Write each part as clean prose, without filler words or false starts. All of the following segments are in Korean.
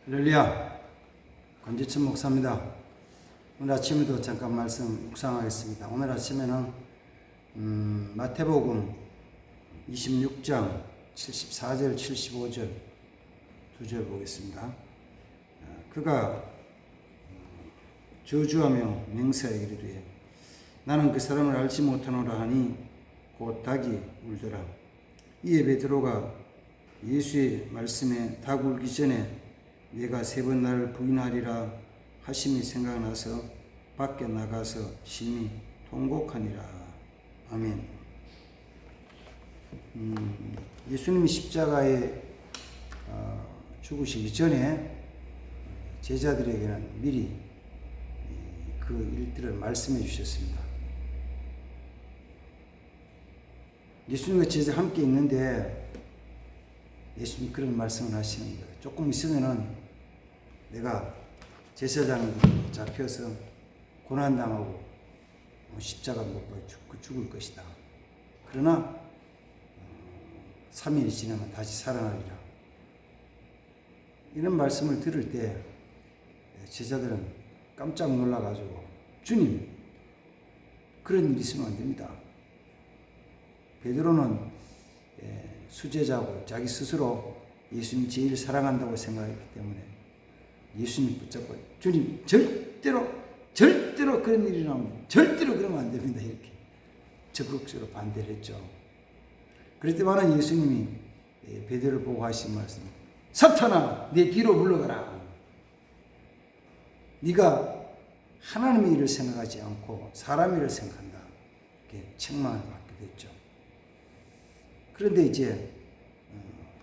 할렐루야, 권지천 목사입니다. 오늘 아침에도 잠깐 말씀 묵상하겠습니다. 오늘 아침에는 마태복음 26장 74절 75절 두 절 보겠습니다. 그가 저주하며 맹세하여 이르되 나는 그 사람을 알지 못하노라 하니 곧 닭이 울더라. 이에 베드로가 예수의 말씀에 닭 울기 전에 내가 3번 나를 부인하리라 하심이 생각나서 밖에 나가서 심히 통곡하니라. 아멘. 예수님이 십자가에 죽으시기 전에 제자들에게는 미리 그 일들을 말씀해 주셨습니다. 예수님과 제자 함께 있는데 예수님이 그런 말씀을 하시는 거예요. 조금 있으면은 내가 제사장으로 잡혀서 고난당하고 십자가 못 박혀 죽을 것이다. 그러나 3일이 지나면 다시 살아나리라. 이런 말씀을 들을 때 제자들은 깜짝 놀라가지고 주님, 그런 일이 있으면 안 됩니다. 베드로는 수제자고 자기 스스로 예수님 제일 사랑한다고 생각했기 때문에 예수님 붙잡고 주님 절대로 그런 일이 나오면 절대로 그러면 안 됩니다. 이렇게 적극적으로 반대를 했죠. 그럴 때마다 예수님이 베드로를 보고 하신 말씀, 사탄아 내 뒤로 물러가라. 네가 하나님의 일을 생각하지 않고 사람의 일을 생각한다. 이렇게 책망을 받게 됐죠. 그런데 이제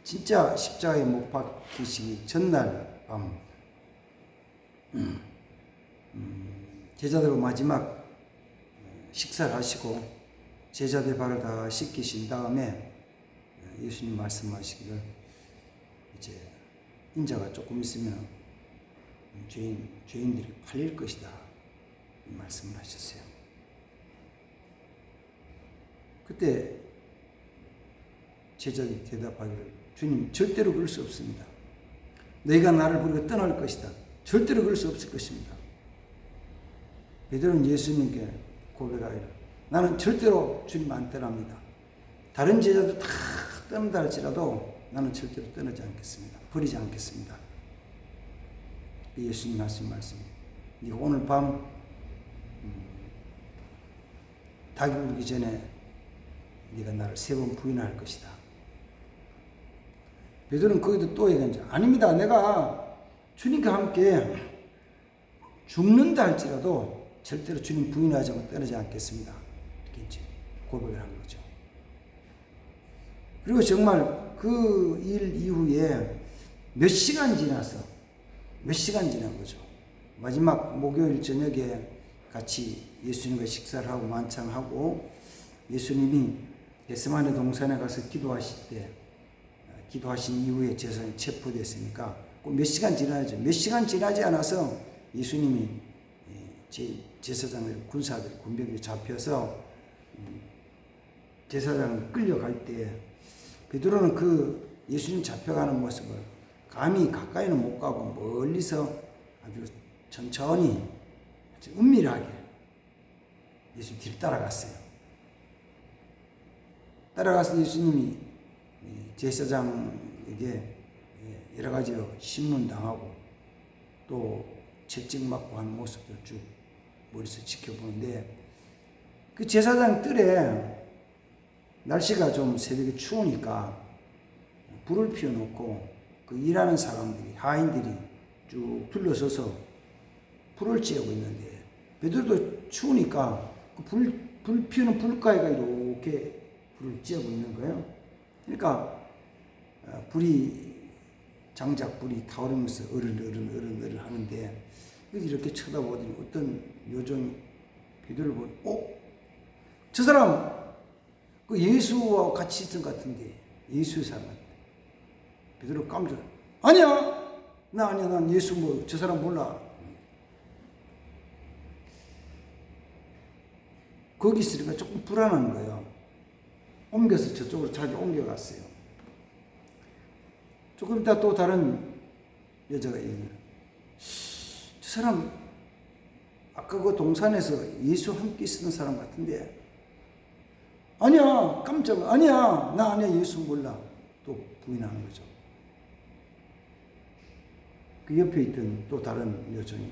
진짜 십자가에 못 박히시기 전날 밤 제자들과 마지막 식사를 하시고 제자들 발을 다 씻기신 다음에 예수님 말씀하시기를 이제 인자가 조금 있으면 죄인들이 팔릴 것이다 이 말씀을 하셨어요. 그때 제자들이 대답하기를 주님 절대로 그럴 수 없습니다. 너희가 나를 버리고 떠날 것이다. 절대로 그럴 수 없을 것입니다. 베드로는 예수님께 고백하기를 나는 절대로 주님 안 떠납니다. 다른 제자들 다 떠난다 할지라도 나는 절대로 떠나지 않겠습니다. 버리지 않겠습니다. 예수님 하신 말씀, 네가 오늘 밤 닭이 울기 전에 네가 나를 3번 부인할 것이다. 베드로는 거기도 또 얘기하죠. 아닙니다. 내가 주님과 함께 죽는다 할지라도 절대로 주님 부인하지 않고 떠나지 않겠습니다. 이렇게 이제 고백을 한 거죠. 그리고 정말 그 일 이후에 몇 시간 지난 거죠. 마지막 목요일 저녁에 같이 예수님과 식사를 하고 만찬하고 예수님이 겟세마네 동산에 가서 기도하실 때 기도하신 이후에 제사장이 체포됐으니까 몇 시간 지나죠. 몇 시간 지나지 않아서 예수님이 제사장을 군병들이 잡혀서 제사장을 끌려갈 때 베드로는 그 예수님 잡혀가는 모습을 감히 가까이는 못 가고 멀리서 아주 천천히 아주 은밀하게 예수님 뒤를 따라갔어요. 따라가서 예수님이 제사장에게 여러 가지로 신문당하고 또 채찍맞고 한 모습을 쭉 머리에서 지켜보는데 그 제사장 뜰에 날씨가 좀 새벽에 추우니까 불을 피워놓고 그 일하는 사람들이 하인들이 쭉 둘러서서 불을 쬐고 있는데 베드로도 추우니까 그 불 피우는 불가에가 이렇게 불을 쬐고 있는 거예요. 그러니까 불이 장작 불이 타오르면서 어른 하는데 이렇게 쳐다보더니 어떤 요정이 베드로를 보고 저 사람 그 예수와 같이 있던 것 같은데 예수의 사람 같은데 베드로 깜짝 아니야 난 예수 저 사람 몰라. 거기 있으니까 조금 불안한 거예요. 옮겨서 저쪽으로 자기 옮겨갔어요. 조금 이따 또 다른 여자가 얘기해요. 저 사람 아까 그 동산에서 예수 함께 있었던 사람 같은데, 아니야, 깜짝이야, 아니야, 나 아니야, 예수 몰라. 또 부인하는 거죠. 그 옆에 있던 또 다른 여종이,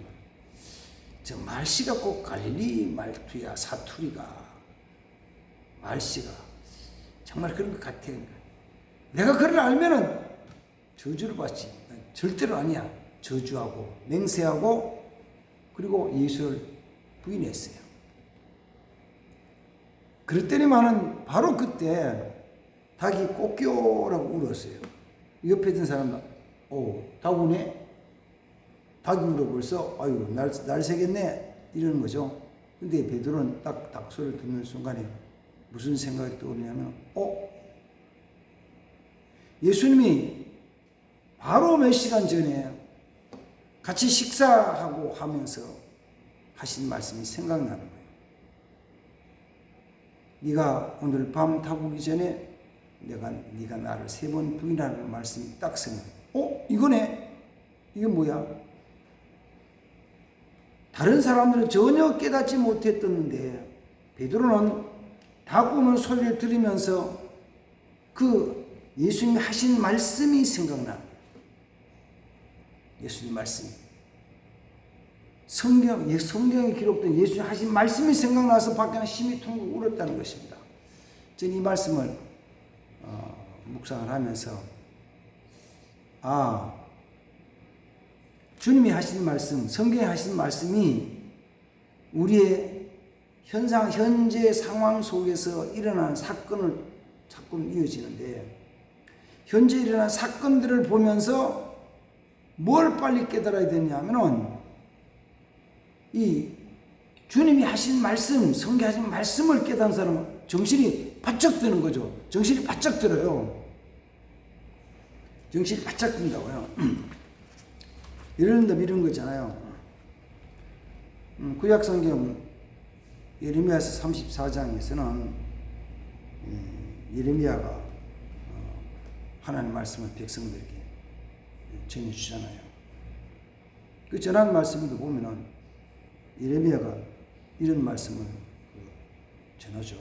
저 말씨가 꼭 갈릴리 말투야, 사투리가. 말씨가 정말 그런 것 같아. 내가 그걸 알면은 저주를 받지. 절대로 아니야. 저주하고 맹세하고 그리고 예수를 부인했어요. 그랬더니만은 바로 그때 닭이 꼬끼오라고 울었어요. 옆에 있던 사람은 닭 우네? 닭이 울어 벌써 아유 날 새겠네 이러는 거죠. 근데 베드로는 딱 닭 소리를 듣는 순간에 무슨 생각이 떠오르냐면 예수님이 바로 몇 시간 전에 같이 식사하고 하면서 하신 말씀이 생각나는 거예요. 네가 오늘 밤 타보기 전에 네가 나를 3번 부인하는 말씀이 딱 생각나요. 이거네? 이게 뭐야? 다른 사람들은 전혀 깨닫지 못했었는데 베드로는 닭 우는 소리를 들으면서 그 예수님이 하신 말씀이 생각나. 예수님 말씀. 성경에 기록된 예수님 하신 말씀이 생각나서 밖에는 심히 퉁긋 울었다는 것입니다. 저는 이 말씀을 묵상을 하면서 주님이 하신 말씀, 성경에 하신 말씀이 우리의 현재 상황 속에서 일어난 사건 이어지는데, 현재 일어난 사건들을 보면서 뭘 빨리 깨달아야 되냐면은 이 주님이 하신 말씀, 성경에 하신 말씀을 깨달은 사람은 정신이 바짝 드는 거죠. 정신이 바짝 들어요. 정신이 바짝 든다고요. 예를 들면 이런 거잖아요. 구약성경 예레미야서 34장에서는 예레미야가 하나님 말씀을 백성들에게 전해주잖아요. 그 전한 말씀도 보면은 예레미야가 이런 말씀을 전하죠.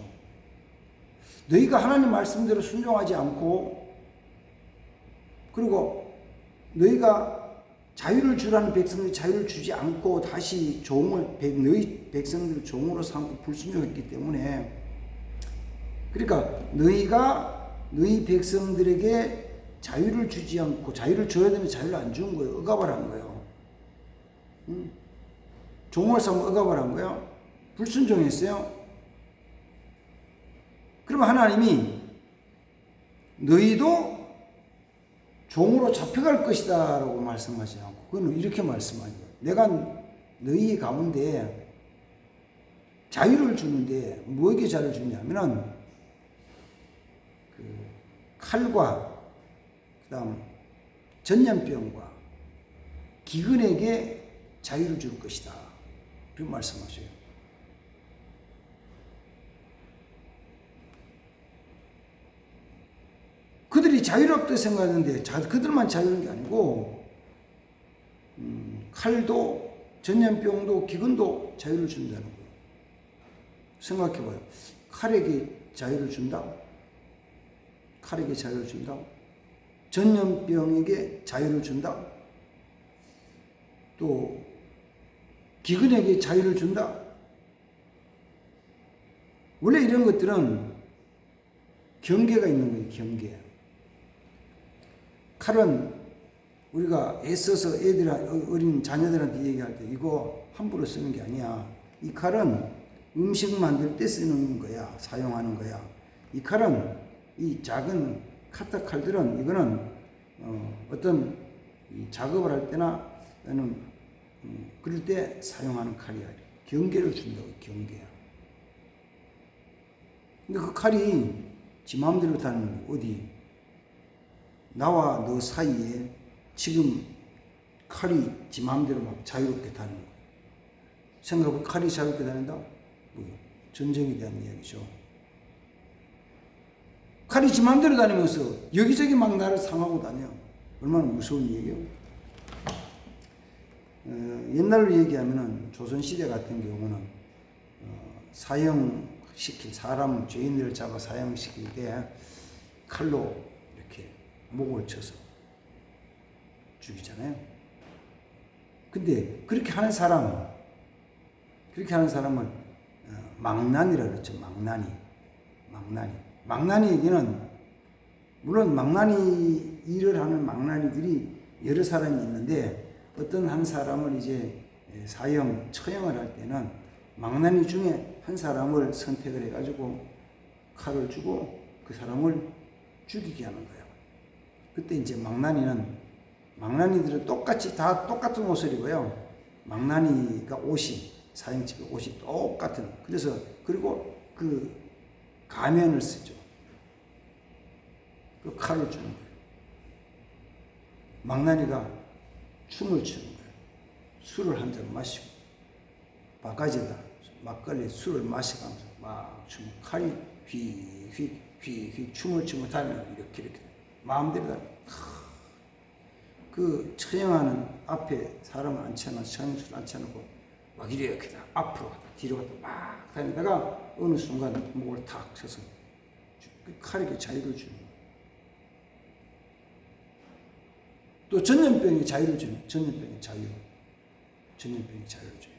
너희가 하나님 말씀대로 순종하지 않고, 그리고 너희가 자유를 주라는 백성들이 자유를 주지 않고 다시 너희 백성들을 종으로 삼고 불순종했기 때문에, 그러니까 너희 백성들에게 자유를 주지 않고, 자유를 줘야 되는 자유를 안 준 거예요. 억압을 한 거예요. 종을 삼고 억압을 한 거예요. 불순종했어요. 그러면 하나님이 너희도 종으로 잡혀갈 것이다 라고 말씀하지 않고, 그건 이렇게 말씀하죠. 내가 너희 가운데 자유를 주는데, 뭐에게 자유를 주냐면은 그 칼과 그다음 전염병과 기근에게 자유를 줄 것이다, 그런 말씀하셔요. 그들이 자유롭다 생각하는데 그들만 자유로운 게 아니고 칼도 전염병도 기근도 자유를 준다는 거예요. 생각해봐요. 칼에게 자유를 준다? 칼에게 자유를 준다? 전염병에게 자유를 준다? 또 기근에게 자유를 준다? 원래 이런 것들은 경계가 있는 거예요. 경계. 칼은 우리가 애써서 어린 자녀들한테 얘기할 때 이거 함부로 쓰는 게 아니야. 이 칼은 음식 만들 때 쓰는 거야. 사용하는 거야. 이 칼은, 이 작은 카타 칼들은 이거는 어떤 작업을 할 때나 또는 그럴 때 사용하는 칼이야. 경계를 준다고. 경계야. 근데 그 칼이 지 마음대로 다는 거. 어디? 나와 너 사이에 지금 칼이 지 마음대로 막 자유롭게 다니는 거예요. 생각해보면 칼이 자유롭게 다닌다? 뭐예요? 전쟁에 대한 이야기죠. 칼이 지 마음대로 다니면서 여기저기 막 나를 상하고 다녀. 얼마나 무서운 얘기예요? 옛날로 얘기하면은 조선시대 같은 경우는 사형시킬 사람 죄인들을 잡아 사형시킬 때 칼로 이렇게 목을 쳐서 죽이잖아요. 근데 그렇게 하는 사람은 망난이라고 그러죠. 망난이에게는 물론 망나니 일을 하는 망나니들이 여러 사람이 있는데 어떤 한 사람을 이제 사형, 처형을 할 때는 망나니 중에 한 사람을 선택을 해가지고 칼을 주고 그 사람을 죽이게 하는 거예요. 그때 이제 망나니들은 다 똑같은 옷을 입어요. 망나니가 사형집의 옷이 똑같은. 그리고 그 가면을 쓰죠. 그 칼을 주는 거예요. 망나니가 춤을 추는 거예요. 술을 한 잔 마시고 바가지에다 막걸리 술을 마시면서 막 춤, 칼이 휘휘 춤을 추며 다니는 이렇게 마음대로 다니는. 그 처형하는 앞에 사람을 앉혀놓고 처형술 앉혀놓고 막 이렇게 앞으로 갔다 뒤로 갔다 막 다니다가 어느 순간 목을 탁 쳐서 그 칼에게 자유를 주는 거예요. 또 전염병이 자유를 주는 거예요. 전염병이 자유를 줘요.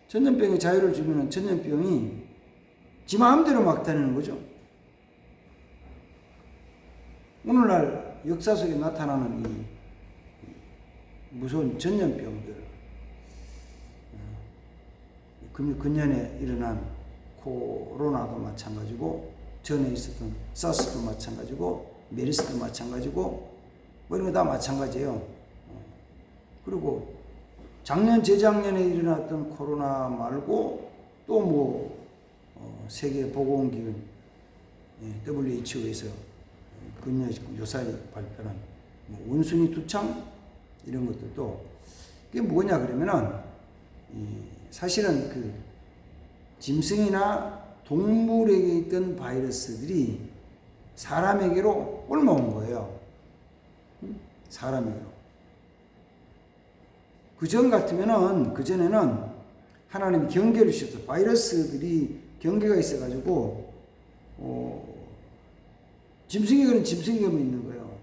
전염병이 자유를 주면은 전염병이 지 마음대로 막 다니는 거죠. 오늘날 역사 속에 나타나는 이 무서운 전염병들, 근년에 일어난 코로나도 마찬가지고, 전에 있었던 사스도 마찬가지고, 메르스도 마찬가지고, 뭐 이런 거 다 마찬가지예요. 그리고 작년, 재작년에 일어났던 코로나 말고 또 세계보건기구 WHO에서 근년 요사이 발표한 원숭이 두창 이런 것들도 이게 뭐냐 그러면은 사실은 그 짐승이나 동물에게 있던 바이러스들이 사람에게로 옮아온 거예요. 사람에게로. 그전에는 하나님이 경계를 주셔서 바이러스들이 경계가 있어가지고 짐승에게는 짐승에게만 있는 거예요.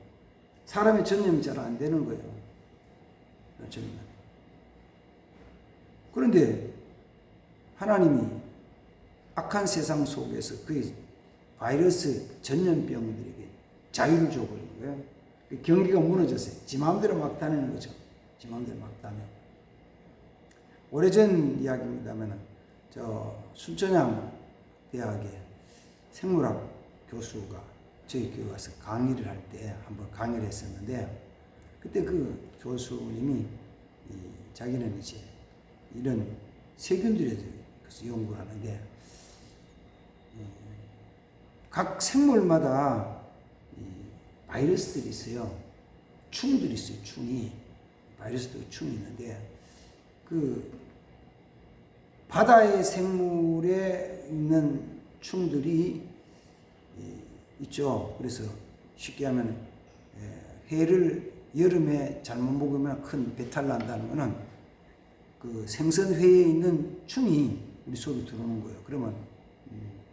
사람의 전염이 잘 안 되는 거예요. 그런데 하나님이 악한 세상 속에서 그 바이러스 전염병들에게 자유를 줘버린 거예요. 그 경계가 무너졌어요. 지 마음대로 막 다니는 거죠. 지 마음대로 막 다녀. 오래전 이야기입니다만 순천향 대학의 생물학 교수가 저희 교회 와서 강의를 할 때 한번 강의를 했었는데, 그때 그 교수님이 자기는 이제 이런 세균들에 대해서 연구를 하는데, 각 생물마다 바이러스들이 있어요. 충들이 있어요. 충이 있는데, 그 바다의 생물에 있는 충들이 있죠. 그래서 쉽게 하면 회를 여름에 잘못 먹으면 큰 배탈 난다는 거는 그 생선회에 있는 충이 우리 속에 들어오는 거예요. 그러면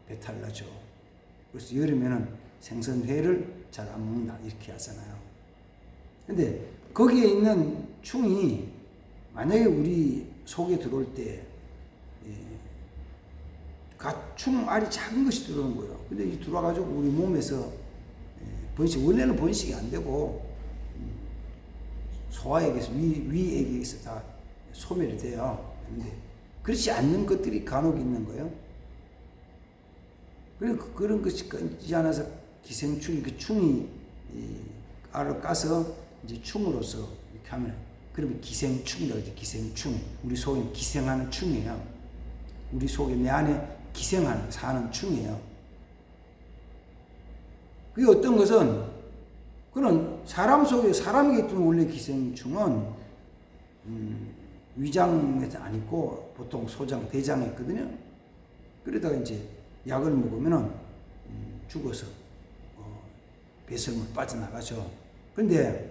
배탈 나죠. 그래서 여름에는 생선회를 잘 안 먹는다 이렇게 하잖아요. 근데 거기에 있는 충이 만약에 우리 속에 들어올 때 가충 알이 작은 것이 들어오는 거예요. 근데 이 들어와가지고 우리 몸에서 원래는 번식이 안 되고 소화액에서 위액에서 다 소멸이 돼요. 근데 그렇지 않는 것들이 간혹 있는 거예요. 그리고 그런 것이 끊지 않아서 기생충이, 그 충이 알을 까서 이제 충으로서 이렇게 하면, 그러면 기생충이라고 하죠. 기생충. 우리 속에 기생하는 충이에요. 우리 속에 내 안에 사는 충이에요. 그게 어떤 것은, 그는 사람에게 있던 원래 기생충은, 위장에서 안 있고, 보통 소장, 대장에 있거든요. 그러다가 이제 약을 먹으면은, 죽어서, 배설물 빠져나가죠. 그런데,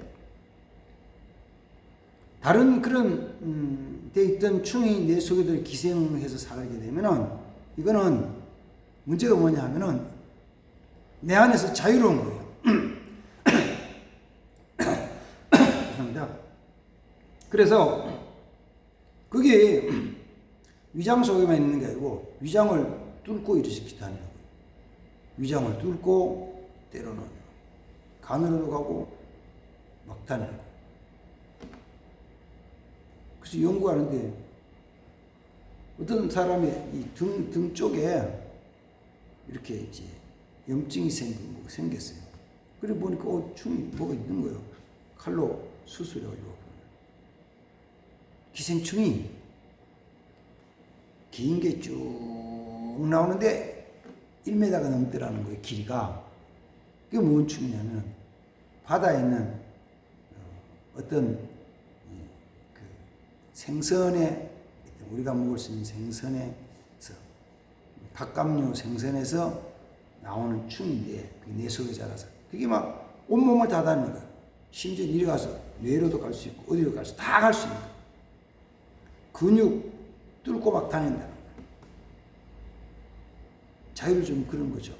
다른 그런 돼 있던 충이 내 속에 기생해서 살게 되면은 이거는 문제가 뭐냐 하면은 내 안에서 자유로운 거예요. 죄송합니다. 그래서 그게 위장 속에만 있는 게 아니고 위장을 뚫고 이렇게 기타하는 거예요. 위장을 뚫고 때로는 간으로도 가고 막타내는 거예요. 그래서 연구하는데 어떤 사람의 이 등 쪽에 이렇게 이제 염증이 생겼어요. 그래 보니까 충이 뭐가 있는 거예요. 칼로 수술해가지고 기생충이 긴 게 쭉 나오는데 1m가 넘더라는 거예요. 길이가. 그게 뭔 충이냐면 바다에 있는 어떤 그 생선에 우리가 먹을 수 있는 생선에서 갑각류 생선에서 나오는 충인데 그게 내 속에 자라서 그게 막 온몸을 다 다니는 거예요. 심지어 이리 가서 뇌로도 갈 수 있고 어디로 갈 수 다 갈 수 있는 거예요. 근육 뚫고 막 다닌다는 거예요. 자유를 좀 그런 거죠.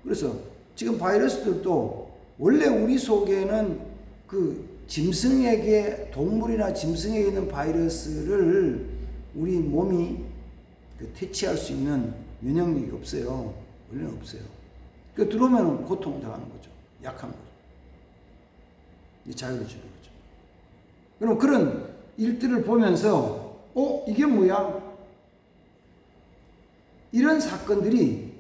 그래서 지금 바이러스들도 원래 우리 속에는 그 짐승에게 동물이나 짐승에게 있는 바이러스를 우리 몸이 퇴치할 수 있는 면역력이 없어요. 원래는 없어요. 그 들어오면 고통을 당하는 거죠. 약한 거죠. 자유를 주는 거죠. 그럼 그런 일들을 보면서 이게 뭐야? 이런 사건들이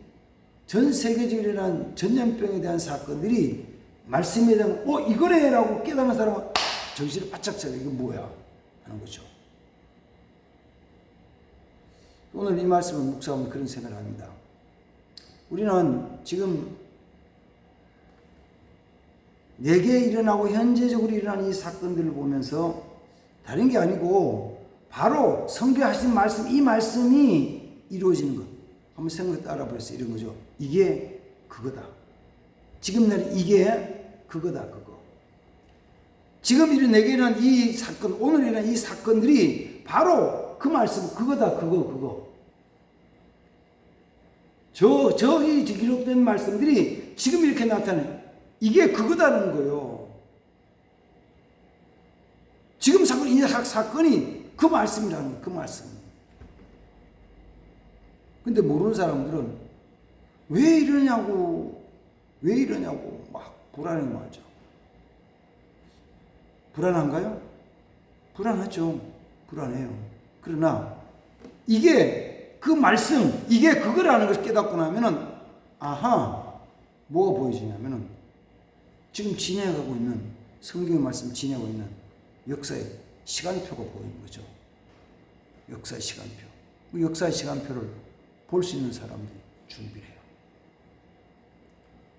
전 세계적으로 일어난 전염병에 대한 사건들이 말씀에 대한 이거네 라고 깨닫는 사람은 정신을 바짝 차려. 이게 뭐야? 하는 거죠. 오늘 이 말씀을 묵상하면 그런 생각을 합니다. 우리는 지금 내게 일어나고 현재적으로 일어나는 이 사건들을 보면서 다른 게 아니고 바로 성경에 하신 말씀, 이 말씀이 이루어지는 것. 한번 생각 따라 보세요. 이런 거죠. 이게 그거다. 지금 이게 그거다. 그거. 지금 내게 일어난 이 사건, 오늘 일어난 이 사건들이 바로 그 말씀, 그거다. 그거. 저기 기록된 말씀들이 지금 이렇게 나타나요. 이게 그거다는 거예요. 지금 이 사건이 그 말씀이라는 거예요. 그 말씀. 근데 모르는 사람들은 왜 이러냐고 막 불안해 말죠. 불안한가요? 불안하죠. 불안해요. 그러나 이게 그 말씀, 이게 그거라는 것을 깨닫고 나면은 뭐가 보여지냐면은 지금 진행하고 있는 성경의 말씀 진행하고 있는 역사의 시간표가 보이는 거죠. 역사의 시간표. 그 역사의 시간표를 볼 수 있는 사람들이 준비를 해요.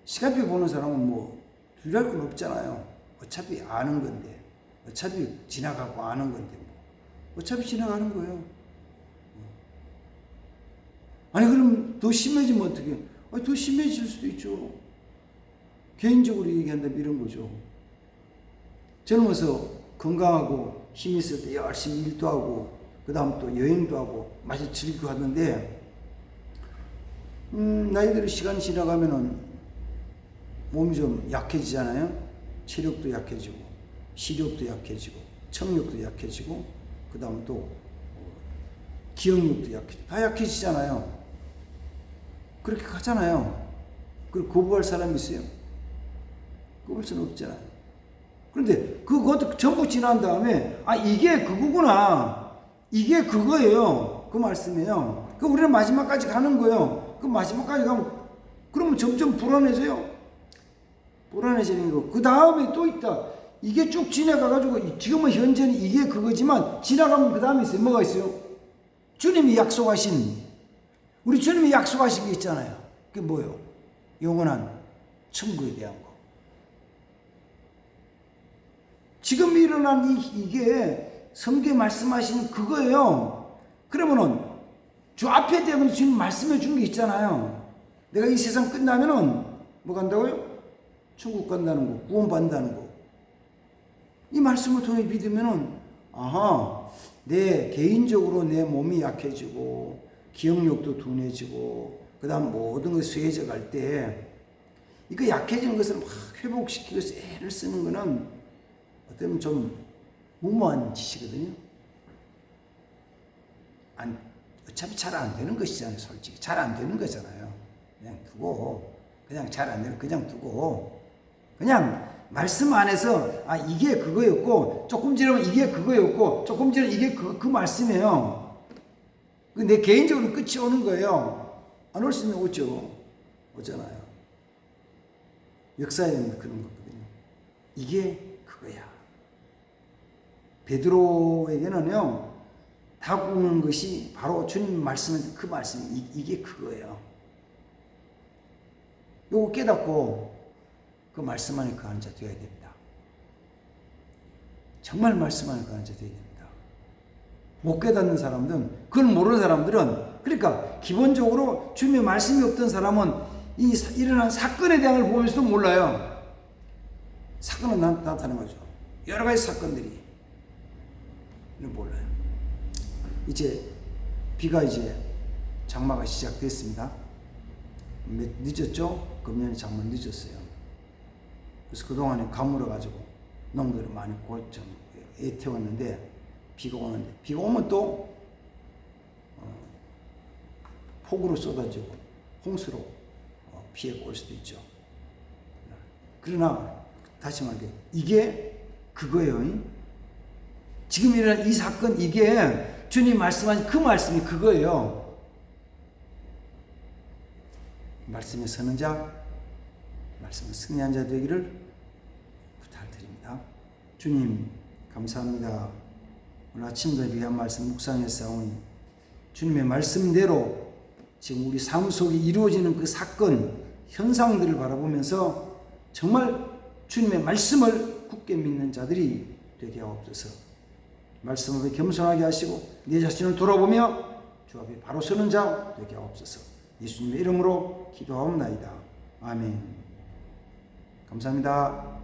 시간표 보는 사람은 두려울 건 없잖아요. 어차피 아는 건데, 어차피 지나가고 아는 건데, 어차피 지나가는 거예요. 아니, 그럼 더 심해지면 어떡해? 더 심해질 수도 있죠. 개인적으로 얘기한다면 이런 거죠. 젊어서 건강하고 힘이 있을 때 열심히 일도 하고, 그 다음 또 여행도 하고, 마치 즐기고 하는데, 나이대로 시간이 지나가면은 몸이 좀 약해지잖아요. 체력도 약해지고, 시력도 약해지고, 청력도 약해지고, 그 다음 또 기억력도 약해지고, 다 약해지잖아요. 그렇게 가잖아요. 그걸 거부할 사람이 있어요? 거부할 수는 없잖아요. 그런데 그것도 전부 지난 다음에 이게 그거구나. 이게 그거예요. 그 말씀이에요. 그 우리는 마지막까지 가는 거예요. 그 마지막까지 가면 그러면 점점 불안해져요. 불안해지는 거. 그 다음에 또 있다. 이게 쭉 지나가가지고 지금은 현재는 이게 그거지만 지나가면 그 다음에 있어요. 뭐가 있어요? 주님이 약속하신, 우리 주님이 약속하신 게 있잖아요. 그게 뭐예요? 영원한 천국에 대한 거. 지금 일어난 이게 성경에 말씀하신 그거예요. 그러면은 주 앞에 대면 주님 말씀해 준 게 있잖아요. 내가 이 세상 끝나면은 뭐 간다고요? 천국 간다는 거, 구원 받는다는 거. 이 말씀을 통해 믿으면은 아하, 내 개인적으로 내 몸이 약해지고 기억력도 둔해지고 그다음 모든 것이 쇠해져 갈 때 이거 약해지는 것을 막 회복시키기 위해서 애를 쓰는 거는 어쩌면 좀 무모한 짓이거든요. 어차피 잘 안 되는 것이잖아요. 솔직히 잘 안 되는 거잖아요. 그냥 두고 그냥 잘 안 되는 그냥 두고 그냥 말씀 안에서 아 이게 그거였고 조금 지나면 이게 그거였고 조금 지나면 이게 그 말씀이에요. 내 개인적으로 끝이 오는 거예요. 안 올 수 있는 오죠. 오잖아요. 역사에는 그런 거거든요. 이게 그거야. 베드로에게는요. 다구는 것이 바로 주님 말씀은 그 말씀이 이게 그거예요. 요거 깨닫고 그 말씀 안에 거하는 자 되어야 됩니다. 정말 말씀 안에 거하는 자 되어야 됩니다. 못 깨닫는 사람들은, 그걸 모르는 사람들은, 그러니까 기본적으로 주님의 말씀이 없던 사람은 이 일어난 사건에 대한 걸 보면서도 몰라요. 사건은 나타나는 거죠. 여러 가지 사건들이 몰라요. 이제 비가 이제 장마가 시작됐습니다. 늦었죠? 금년에 장마 늦었어요. 그래서 그동안에 가물어가지고 농들을 많이 애태웠는데 비가 오는데 비가 오면 또 폭우로 쏟아지고 홍수로 피해가 올 수도 있죠. 그러나 다시 말해 이게 그거예요. 지금 일어난 이 사건 이게 주님 말씀하신 그 말씀이 그거예요. 말씀에 서는 자, 말씀에 승리한 자 되기를 부탁드립니다. 주님 감사합니다. 오늘 아침도 귀한 말씀 묵상했사오니 주님의 말씀대로 지금 우리 삶 속에 이루어지는 그 사건, 현상들을 바라보면서 정말 주님의 말씀을 굳게 믿는 자들이 되게 하옵소서. 말씀 앞에 겸손하게 하시고 내 자신을 돌아보며 주 앞에 바로 서는 자 되게 하옵소서. 예수님의 이름으로 기도하옵나이다. 아멘. 감사합니다.